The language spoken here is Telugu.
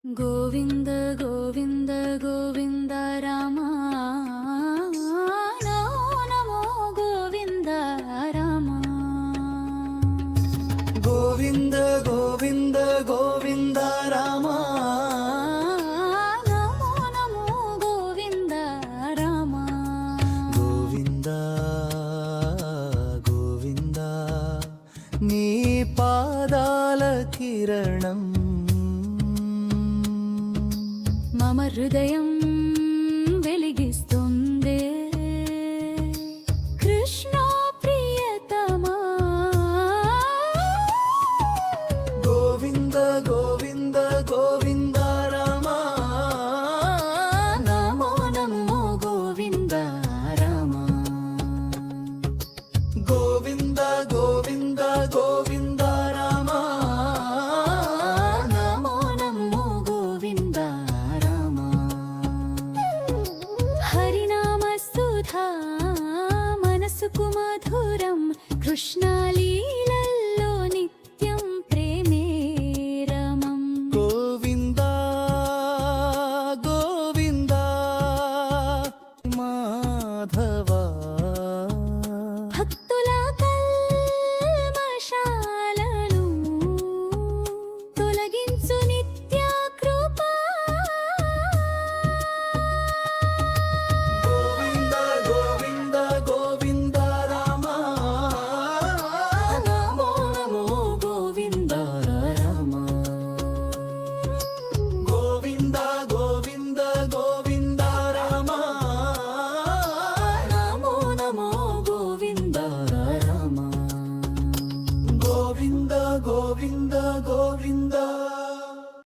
గోవింద గోవింద గోవింద రామ నమో నమో గోవింద రామ. గోవింద గోవింద గోవింద రామ నమో నమో గోవింద రామ. గోవింద గోవింద నీ పాదాల కిరణం మమ హృదయం